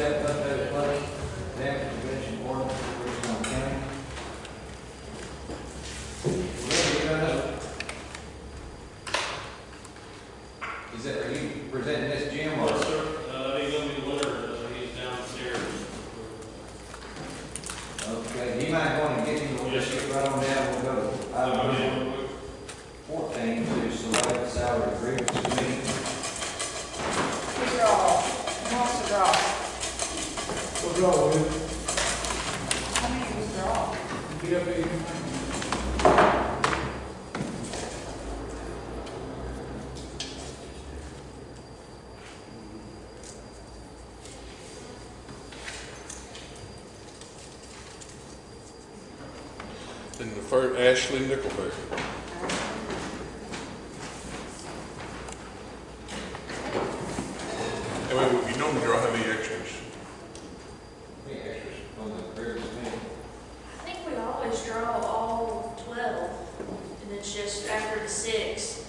accept updated flood damage prevention ordinance for Richland County. Is that, are you presenting this, Jim, or? Yes, sir. He's gonna be the winner. He's downstairs. Okay, do you mind going and getting him? We'll just get right on down. We'll go to item 14 to select salary agreements committee. Withdraw. Who wants to draw? Withdraw, will you? How many withdraw? Get up here. And the first, Ashley Nickelback. And wait, you normally draw how many extras? Any extras on the previous meeting? I think we always draw all 12, and it's just after the 6,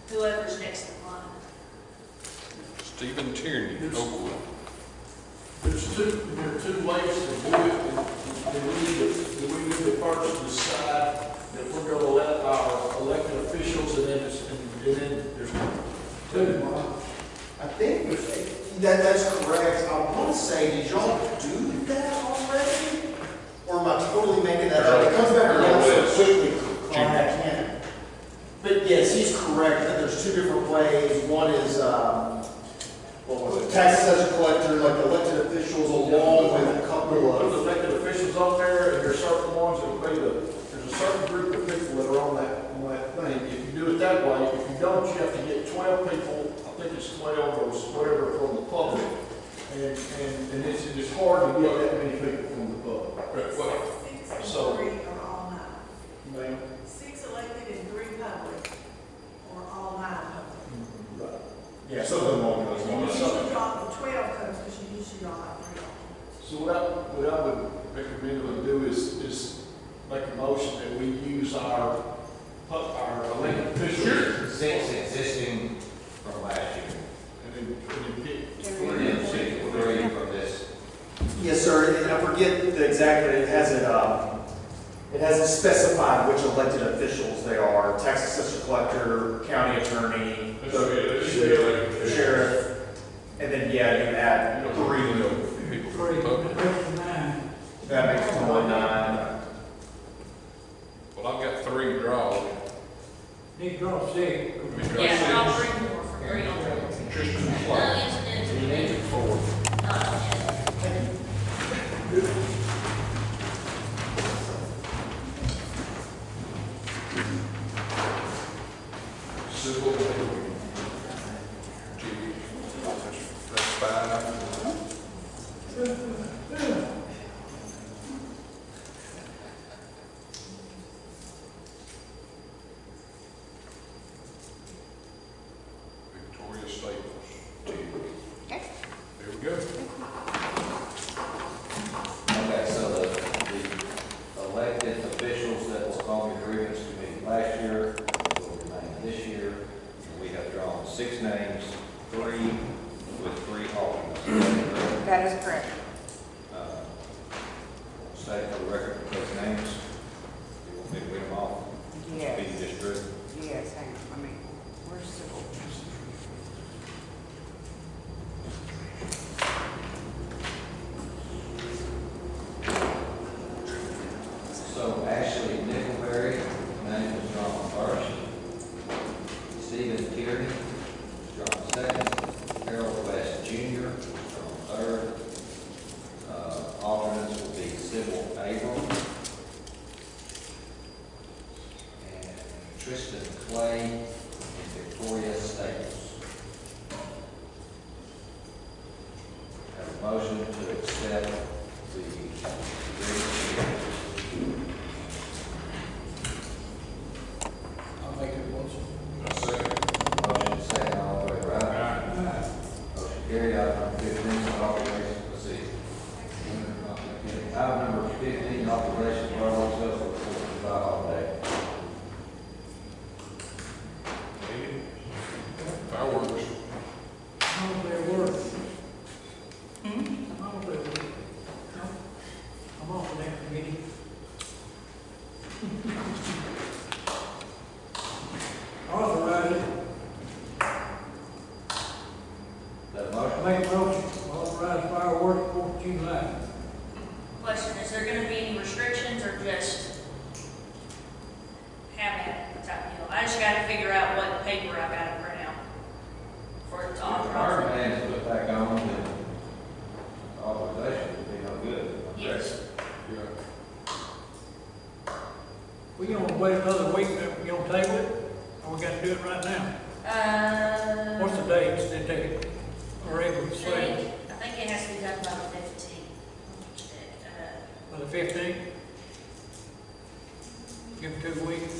whoever's next in line. Stephen Tierney, Oakwood. There's two ways to do it, and we need to first decide that we're gonna let our elected officials, and then there's two. I think that's correct. I want to say, did y'all do that already? Or am I totally making that up? It comes back around so quickly. I can't. But yes, he's correct. That there's two different ways. One is tax assessor collector, like elected officials, along with a couple There's of. elected officials on there, and there's certain ones that will be there's a certain group of people that are on that thing. If you do it that way, if you don't, you have to get 12 people, I think it's 12 or whatever from the public. And it's hard to get that many people from the public. Right, well, 6 and So- 3 are all 9. Ma'am? 6 elected and 3 public, or all 9 public. Yeah, some of them won't go as You long as usually draw the 12 codes, because you usually don't have 3 on. So what I would recommend we do is make a motion that we use our elected officials. 6 existing from last year. And then pick. And then 3 from this. Yes, sir, and I forget the exact, it hasn't specified which elected officials they are, tax assessor collector, county attorney, the sheriff, and then, yeah, you add you don't really 3, know people from the public. that makes it 9. Well, I've got 3 draws. Need to draw 6. We draw Yeah, but I'll 6. bring more for 3 on 3. Tristan No, Clark. it's You need 4. not yet. Civil. G. That's 5. Victoria Staples. G. Okay. There we go. Okay, so the elected officials that was on the grievance committee last year will remain this year. We have drawn 6 names, 3 with 3 alternates. That is correct. State for the record those names. You want me to read them off? Yes. Be just true. Yes, hang on, I mean, where's civil? So Ashley Nickelberry, name was drawn first. Stephen Tierney was drawn second. Harold West Jr. was drawn third. Alternates will be Sybil Abram and Tristan Clay and Victoria Staples. Have a motion to accept the agreement. I'll make it motion. A second. Motion second, all the way right. Motion carried. Item number 15, authorization, let's see. Item number 15, authorization for all sales for the 4th of July holiday. Fireworks. How they work? Hmm? Make a motion, authorize fireworks 4th of July. Question, is there gonna be any restrictions or just have it type deal? I just gotta figure out what paper I gotta print out for it to Our authorize. hands put back on, then authorization would be no good. Yes. Yeah. We gonna wait another week, we gonna table it, or we gotta do it right now? What's the dates that they are able to say? I think it has to be done by the 15th. By the 15th? Give them 2 weeks.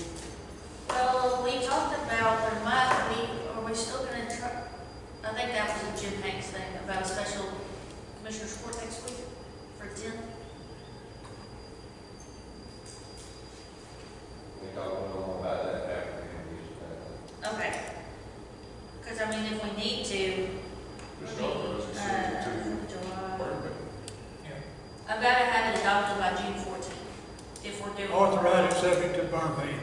Well, we talked about, are we still gonna try, I think that was a Jim Hanks thing, about a special commissioner's court next week for 10. We talk a little more about that after we introduce that. Okay. Because, I mean, if we need to, Just authorize it, send it to July. Berman. I've got to have it adopted by June 14th, if we're doing. Authorize it subject to burn ban.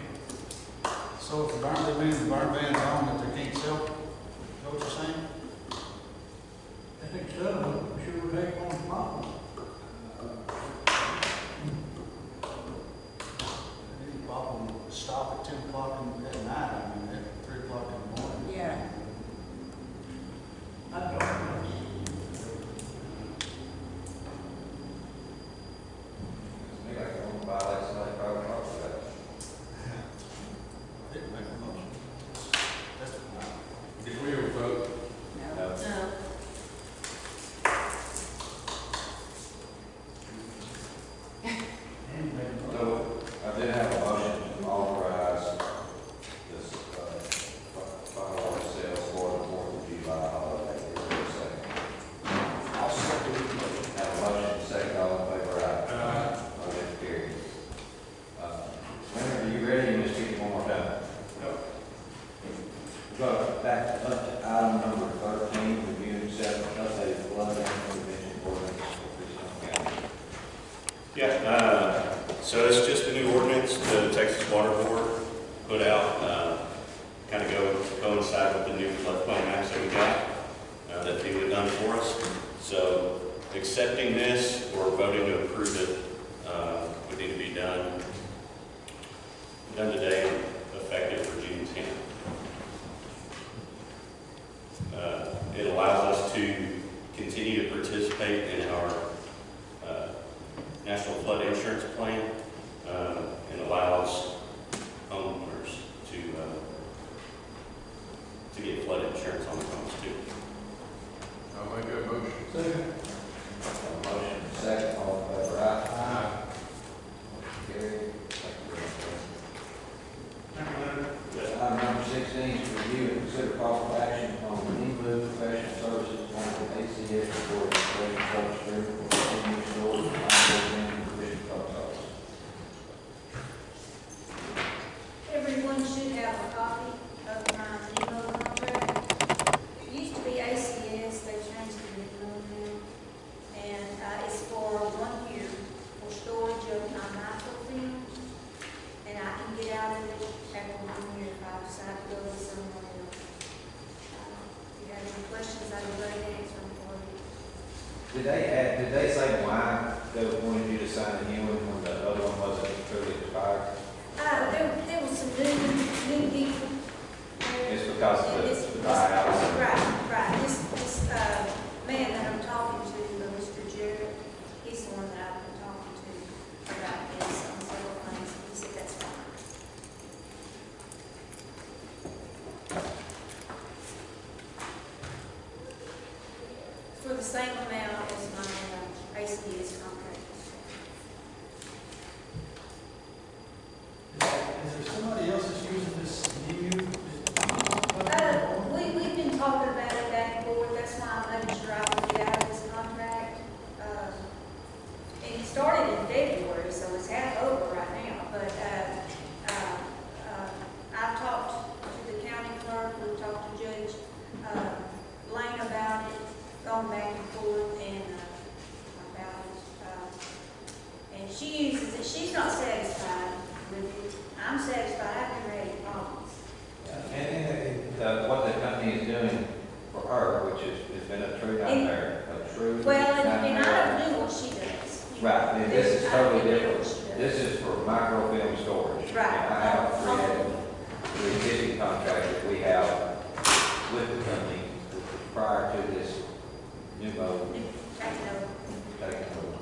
So if the burn, that means the burn ban's on, that they can't sell, is that what you're saying? I think so, we should take on tomorrow. Any problem, stop at 10 o'clock at night, I mean, at 3 o'clock in the morning. Yeah. I don't know. It's me, like, I want to violate somebody's private property. I didn't make a motion. That's fine. Did we ever vote? No. No. And make a motion. So, I did have a motion to authorize this, fireworks sales for the 4th of July holiday. Is there a second? I'll second the motion. Have a motion, second, all in favor, aye. Aye. Motion carries. Leonard, are you ready? You just speak one more time. We'll go back up to item number 13, review and accept updated flood damage prevention ordinance for Freestone County. Yeah, so it's just a new ordinance the Texas Water Board put out, kind of coincide with the new floodplain maps that we got, that people have done for us. So accepting this or voting to approve it, would need to be done today, effective for June 10th. It allows us to continue to participate in our National Flood Insurance Plan, and allows homeowners to get flood insurance on their homes too. I'll make that motion. Second. Have a motion, second, all in favor, aye. Aye. Carried. Thank you, Leonard. Yes. Item number 16 is review and consider possible action on the in-lieu professional services plan for ACS for the special service agreement for continuing stores and ongoing provision post office. Everyone should have a copy of my demo contract. It used to be ACS, they changed it to demo now. And it's for 1 year for storage of my microfilm. And I can get out of it after 1 year if I decide to go with someone else. If you have any questions, I can go ahead and answer them for you. Did they say why they wanted you to sign a new one when the other one wasn't truly expired? There was some new people. It's because of the buyouts. Right. This man that I'm talking to, Mr. Jarrett, he's the one that I've been talking to about this on several things. He said that's fine. For the same amount as my ACS contract. Is there somebody else that's using this new? We've been talking about it back and forth, that's why I'm making sure I can get out of this contract. And it started in February, so it's half over right now, but, I've talked to the county clerk, we've talked to Judge, Lane about it, gone back and forth, and, about it. And she uses it, she's not satisfied with it. I'm satisfied, I haven't had any problems. And what the company is doing for her, which it's been a true nightmare, a true Well, and I nightmare. don't do what she does. Right, and this is I don't totally do different. what she does. This is for microfilm storage. Right. And I have created the existing contract that we have with the company prior to this new mode taking over.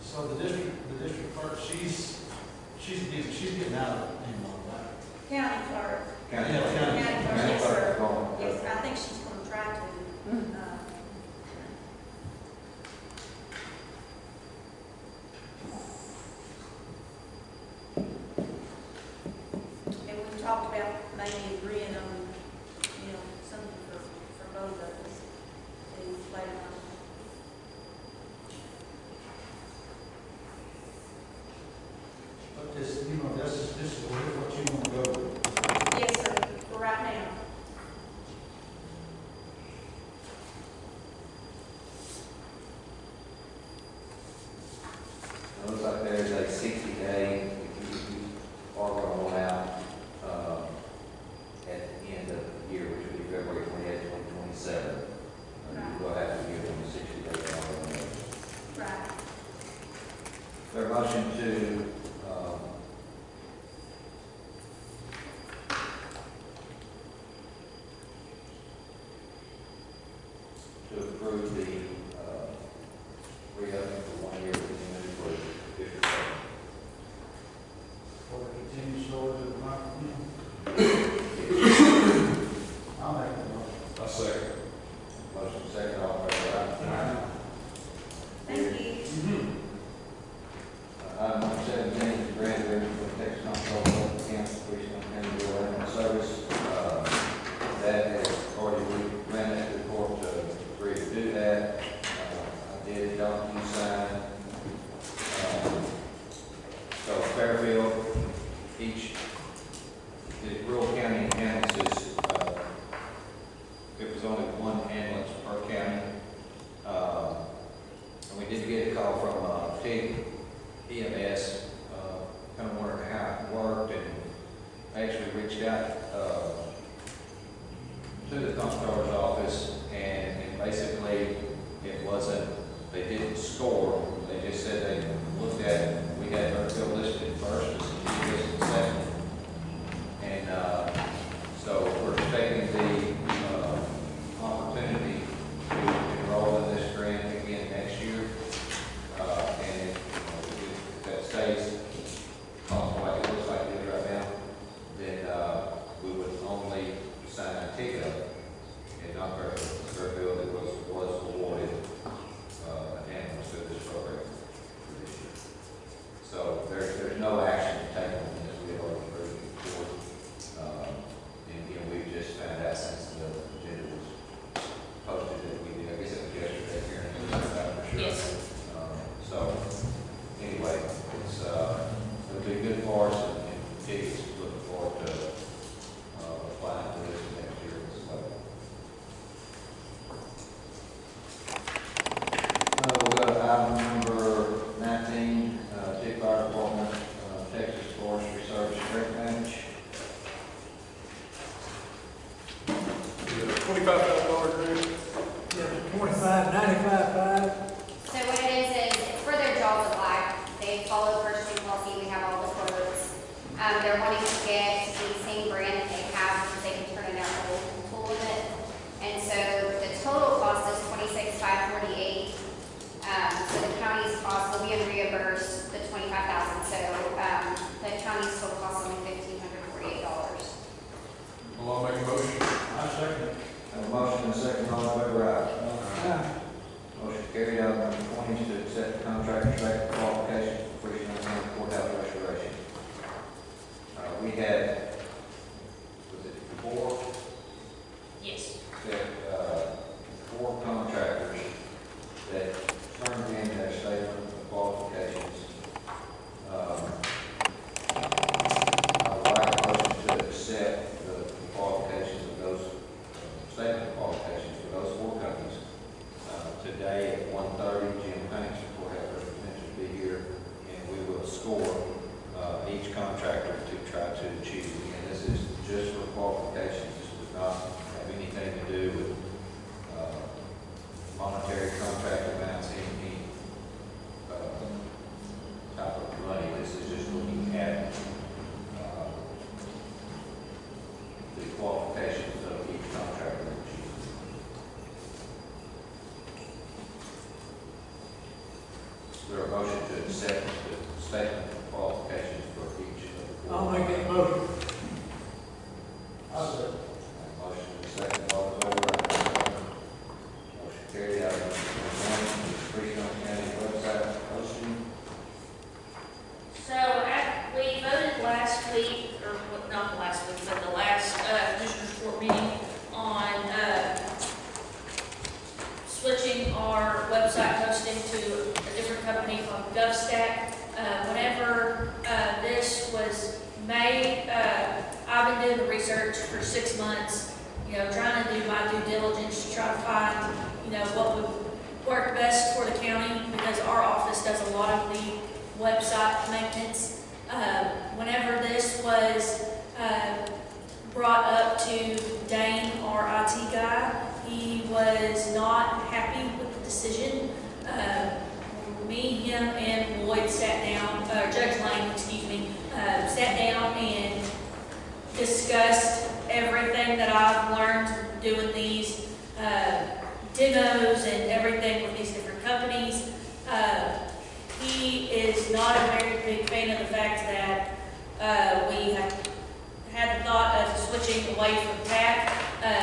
So the district clerk, she's getting out of anymore, right? County clerk. County Yeah, clerk. county. County clerk, County yes, clerk sir. is going. Yes, I think she's gonna try to. And we talked about maybe agreeing on, something for both of us to later on. But this is what you want to go with. Yes, sir, for right now. It looks like there's a 60-day, if you are going to run out at the end of the year, which will be February 28th, 2027. You will have to give them a 60-day warning. Right. Their motion to approve the re-upping for 1 year continuing for district. For the continued storage of the microfilm. I'll make the motion. I second. Motion second, all in favor, aye. Thank you. Item number 17 is grant agreement for Texas Control of the Council Precinct and Electrical Service. That is already, we ran that to the court to agree to do that. I did, don't you sign. So Fairfield, the rural county ambulances, it was only one ambulance per county. And we did get a call from TIG EMS, kind of wondering how it worked, and actually reached out to the comptroller's office, and basically it wasn't, they didn't score, they just said they looked at it. We had Fairfield listed first, and she listed second. And so we're expecting the opportunity to enroll in this grant again next year. And if that stays like it looks like it is right now, then we would only sign a ticket and not Fairfield that was awarded an ambulance through this program for this year. So there's no action to take on this. We have already approved it before. And we just found out since the agenda was posted that we did, I guess it was yesterday here in the for sure. Yes. So anyway, it'll be good for us, and Diggs looking forward to applying for this next year as well. We'll go to item number 19, Tick Fire Department, Texas Forestry Service Direct Manage. $25,000 grant. Yeah, 25,95,5. So what it is for their jaws of life, they follow first due policy, we have all the quotes. They're wanting to get the same brand that they have, so they can turn in their old tool with it. And so the total cost is $26,548. So the county's cost will be reimbursed the $25,000. So the county's total cost will be $1,548. Well, I'll make a motion. I second it. Have a motion and a second, all in favor, aye. Motion carried. Item number 20 is to accept the contract respective qualifications for Freestone County Courthouse restoration. We had, was it 4? Yes. That 4 contractors that turned in their statement of qualifications. I would like a motion to accept the qualifications of those, statement of qualifications for those 4 companies. Today at 1:30, Jim Hanks, the courthouse representative, will be here, and we will score each contractor to try to achieve. And this is just for qualifications. This was not have anything to do with monetary contract amounts, any type of money. This is just looking at the qualifications of each contractor. Is there a motion to accept the statement of qualifications for each of the four? I'll make that motion. I'll say. Motion and second, all in favor? Motion carried. Item number 21, Freestone County website posting. So, we voted last week, or not last week, but the last Commissioners Court meeting on switching our website hosting to a different company called GovStack. Whenever this was made, I've been doing the research for 6 months, trying to do my due diligence to try to find, what would work best for the county, because our office does a lot of the website maintenance. Whenever this was brought up to Dane, our IT guy, he was not happy with the decision. Me, him, and Lloyd sat down, Judge Lane, excuse me, sat down and discussed everything that I've learned doing these demos and everything with these different companies. He is not a very big fan of the fact that we have had the thought of switching away from TAC.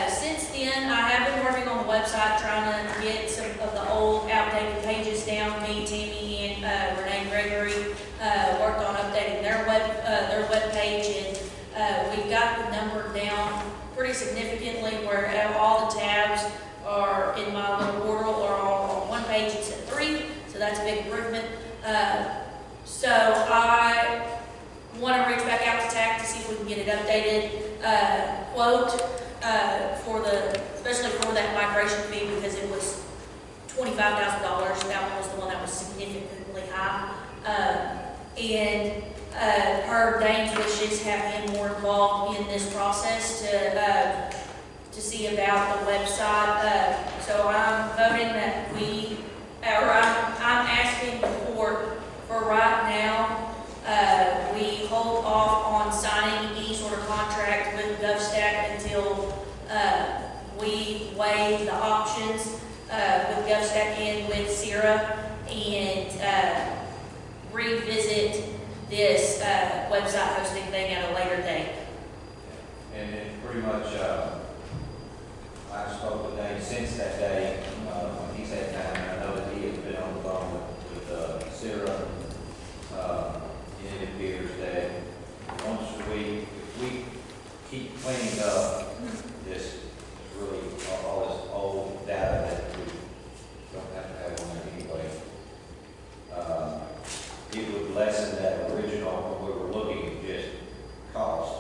Since then, I have been working on the website, trying to get some of the old, outdated pages down. Me, Tammy, and Renee Gregory worked on updating their web page, and we've got the number down pretty significantly, where all the tabs are in my little portal are all on one page instead of 3. So that's a big improvement. So I want to reach back out to TAC to see if we can get it updated. Quote especially for that migration fee, because it was $25,000. That one was the one that was significantly high. And per Dane's wishes, have him more involved in this process to see about the website. So I'm voting that I'm asking the court for right now, we hold off on signing any sort of contract with GovStack until we weigh the options with GovStack and with Sierra, and revisit this website hosting thing at a later date. And it's pretty much, I've spoken with Dane since that day, when he's had time, and I know that he has been on the phone with Sarah. And it appears that once we keep cleaning up this, really all this old data that we don't have to have on there anyway, it would lessen that original, when we were looking at just cost.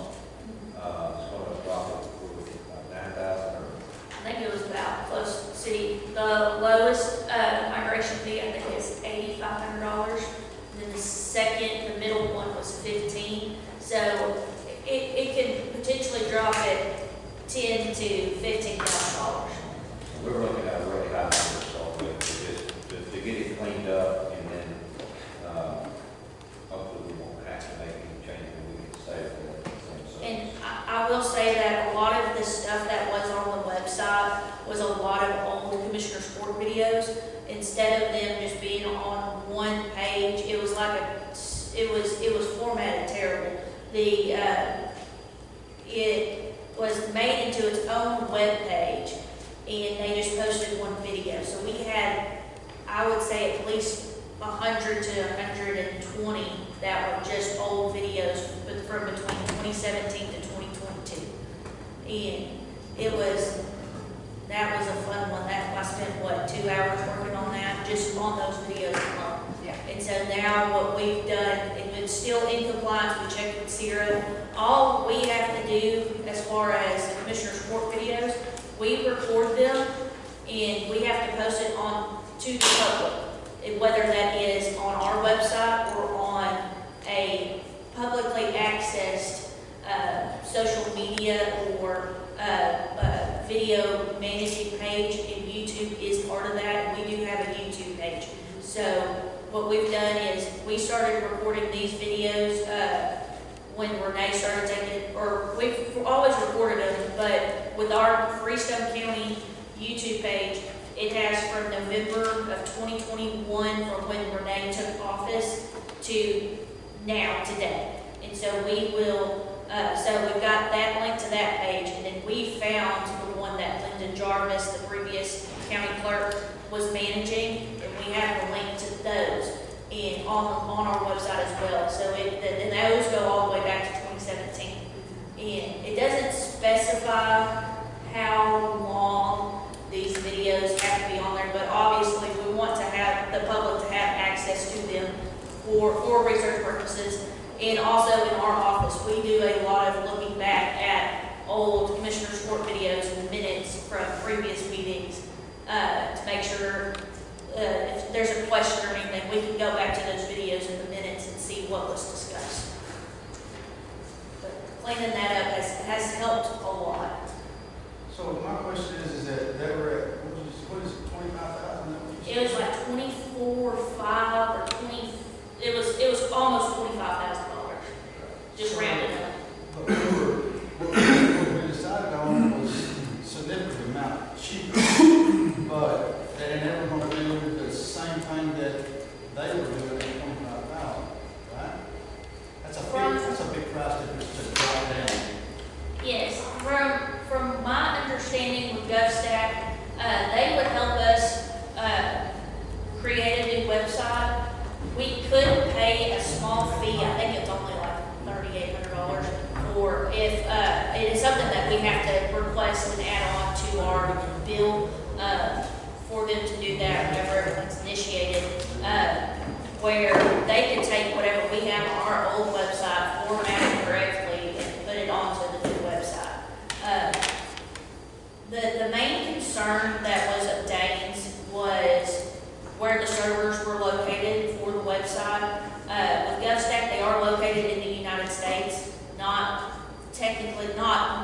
It's going to drop it to 9,000 or. I think it was about close. See, the lowest migration fee I think is $8,500. And then the middle one was $15,000. So it can potentially drop at $10,000 to $15,000. We're looking at a really high number, so to get it cleaned up, and then hopefully we won't have to make any changes, and we can stay with that. And I will say that a lot of the stuff that was on the website was a lot of old Commissioner's Court videos. Instead of them just being on one page, it was like it was formatted terrible. It was made into its own web page, and they just posted one video. So we had, I would say, at least 100 to 120 that were just old videos from between 2017 to 2022. And that was a fun one. I spent, 2 hours working on that, just on those videos alone. Yeah. And so now what we've done, and it's still in compliance, we checked with Sierra. All we have to do as far as the Commissioner's Court videos, we record them and we have to post it on to the public, whether that is on our website or on a publicly accessed social media or video managing page, and YouTube is part of that, and we do have a YouTube page. So what we've done is we started recording these videos when Renee started taking it, or we've always recorded them, but with our Freestone County YouTube page, it has from November of 2021, from when Renee took office, to now, today. And so we will, so we've got that link to that page, and then we found the one that Lyndon Jarvis, the previous county clerk, was managing, and we have the link to those on our website as well. So and those go all the way back to 2017. And it doesn't specify how long these videos have to be on there, but obviously we want to have the public to have access to them for research purposes. And also in our office, we do a lot of looking back at old Commissioner's Court videos and minutes from previous meetings to make sure if there's a question or anything, we can go back to those videos in the minutes and see what was discussed. But cleaning that up has helped a lot. So my question is that they were at, what is it, 25,000? It was like 24.5 or 20. It was almost $25,000. Just rounded up. But what we decided on was significant amount cheaper. But they're never going to do the same thing that they were doing at 25,000, right? That's a big price difference to drop down. Yes, from my understanding with GovStack, they would help us create a new website. We could pay a small fee. I think it's only like $3,800, or if it is something that we have to request and add on to our bill for them to do that whenever everything's initiated, where they can take whatever we have on our old website, format it correctly, and put it onto the new website. The main concern that was obtained was where the servers were located for the website. With GovStack, they are located in the United States, not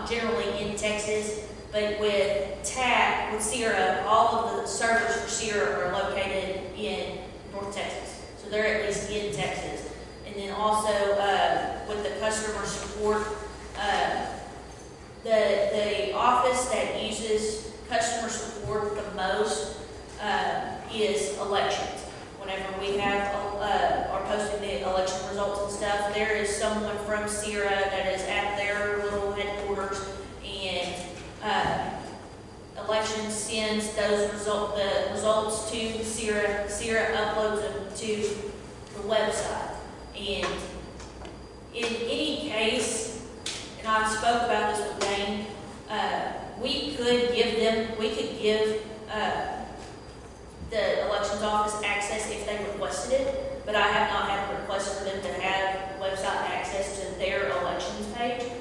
generally in Texas, but with TAC, with Sierra, all of the servers for Sierra are located in North Texas. So they're at least in Texas. And then also with the customer support, the office that uses customer support the most is elections. Whenever we have are posting the election results and stuff, there is someone from Sierra that is at their little headquarters, and elections sends the results to Sierra. Sierra uploads them to the website. And in any case, and I spoke about this with Dane, we could give the elections office access if they requested it, but I have not had a request for them to have website access to their elections page,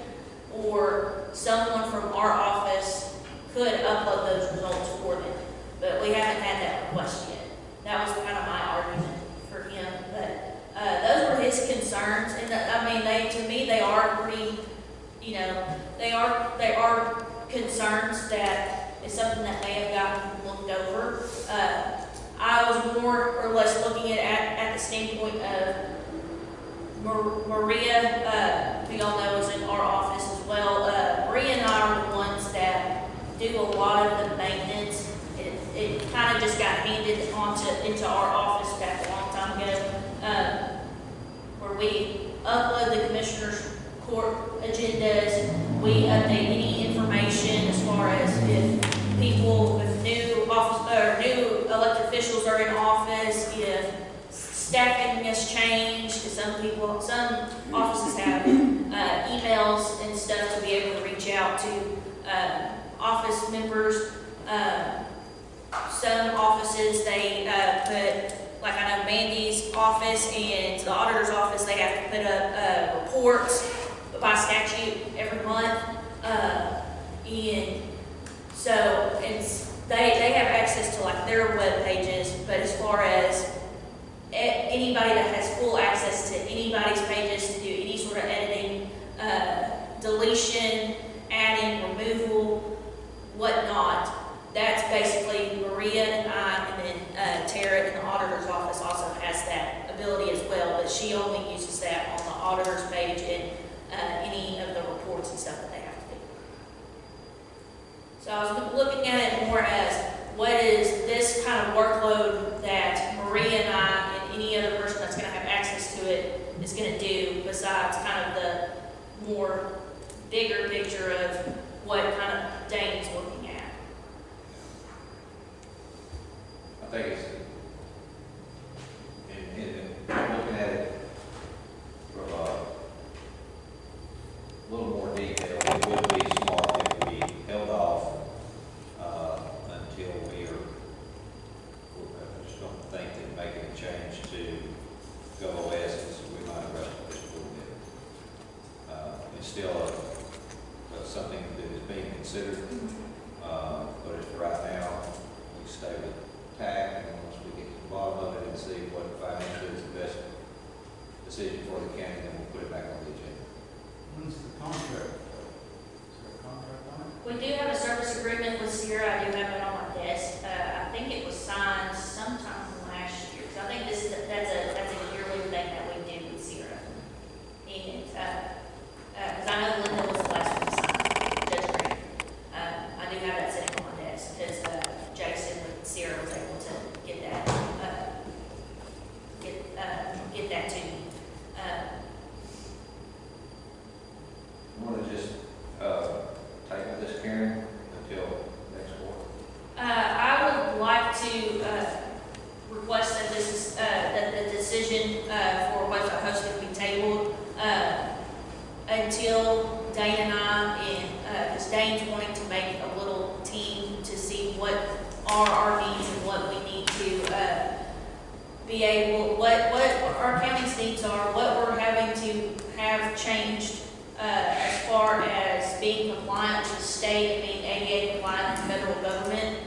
or someone from our office could upload those results for them, but we haven't had that request yet. That was kind of my argument for him, but those were his concerns, and I mean, to me, they are pretty, they are concerns that is something that may have gotten looked over. I was more or less looking at the standpoint of Maria, who y'all know is in our office as well. Maria and I are the ones that do a lot of the maintenance. It kind of just got handed into our office back a long time ago, where we upload the Commissioner's Court agendas. We update any information as far as if people, if new elected officials are in office, if staffing has changed, because some offices have emails and stuff to be able to reach out to office members. Some offices, they put, like I know Mandy's office and the auditor's office, they have to put up reports by statute every month. And so they have access to like their web pages, but as far as anybody that has full access to anybody's pages to do any sort of editing, deletion, adding, removal, whatnot, she only uses that on the auditor's page and, any of the reports and stuff that they have to do. So I was looking at it more as, what is this kind of workload that Maria and I and any other person that's gonna have access to it is gonna do, besides kind of the more bigger picture of what kind of Dane's looking at. I think it's, in looking at it from a little more detail, it would be smart if we held off until we are, I just don't think that making a change to GovOS is, we might rush this a little bit. It's still something that is being considered, but it's right now, we stay with TAC, and once we get to the bottom of it and see what financially is the best decision for the county, then we'll put it back on the agenda. When's the contract? Is there a contract on it? We do have a service agreement with Sierra. I do have it on my desk. I think it was signed sometime last year. So I think that's a yearly thing that we do with Sierra. And, because I know Linda was the last one to sign, Judge Green. I do have that sitting on my desk because, Jason with Sierra was able to get that, get that to me. Want to just table this, Karen, until next quarter? I would like to request that this is, that the decision for website hosting be tabled until Dane and I, and because Dane's wanting to make a little team to see what are our needs and what we need to be able, what our county's needs are, what we're having to have changed as far as being compliant with the state and being ADA compliant with the federal government.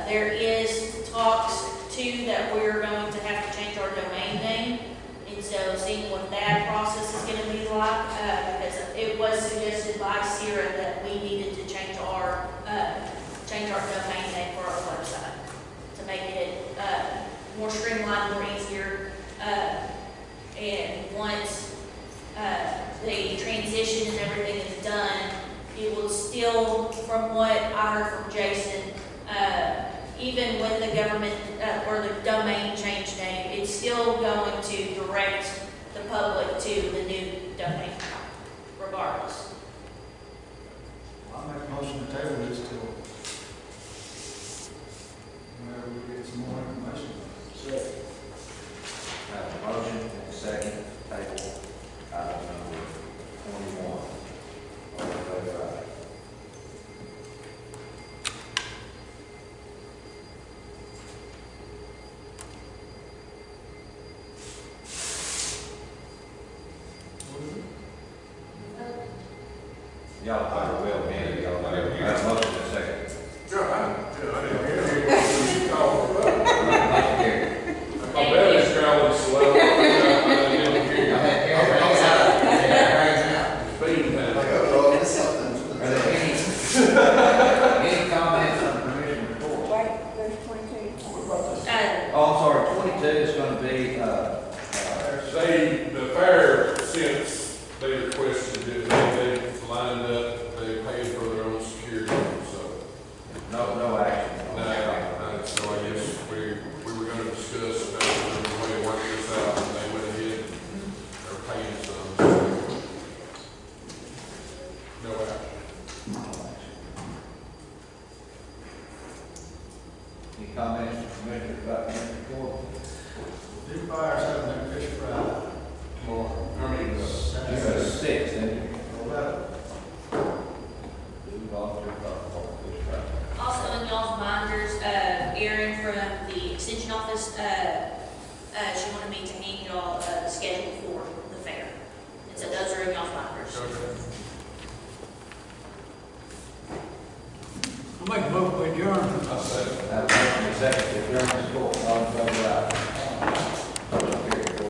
There is talks too that we're going to have to change our domain name. And so seeing what that process is going to be like, because it was suggested by Sierra that we needed to change our domain name for our website to make it more streamlined, more easier. And once the transition and everything is done, it will still, from what I heard from Jason, even with the government or the domain change name, it's still going to direct the public to the new domain, regardless. I'll make a motion to table this till whenever we get some more information. Second. I have a motion and a second, table item number 21. All in favor, aye. Y'all probably will, man, y'all know. I have a motion and a second. I didn't hear you call for that. Motion carried. My belly's growling slow. I didn't hear you. Feeding time. Are there any comments on the commission report? Wait, there's 22. Oh, I'm sorry, 22 is going to be, The fair, since they requested it, they lined up, they paid for their own security, so. no action. So I guess we were gonna discuss about the way to work this out, and they went ahead and are paying some. No action. Any comments from commissioners about the report? Do fires having their fish fry tomorrow? You're 6, then you 11. volunteer for Also in y'all's binders, Erin from the extension office, she wanted me to hand y'all the schedule for the fair. And so those are in y'all's binders. I'll make a vote to adjourn. I said. Have a motion and a second to adjourn this court.